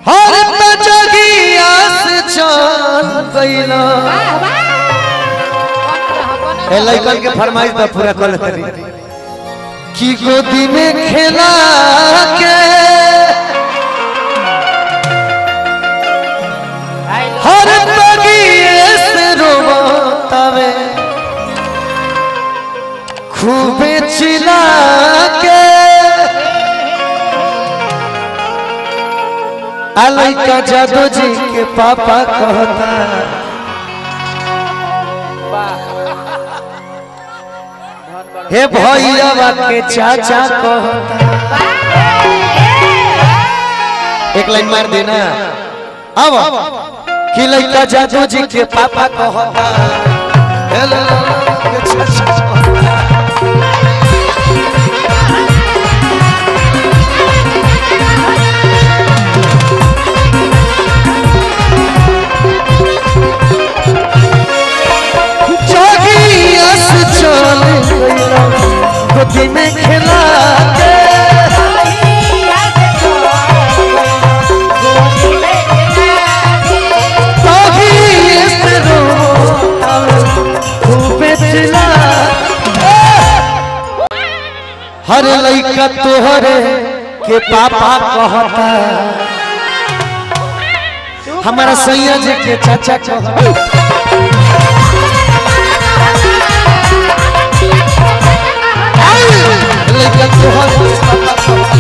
हर तजगिया से चल गइला ए लइकन के फरमाइश बा पूरा कर तरी कि गोदी में खेला के हर तगिए से रोतावे खूबे चिल्ला के अलैका जादू जी के पापा कहता हे भैया के चाचा कहता एक लाइन मार देना अब कि लैका जादू जी के पापा कहता हे के चाचा गोदी में खेला के हर लइका तोहरे के पापा कहता हमारा सैया जी के चाचा कहता लइका तोहरे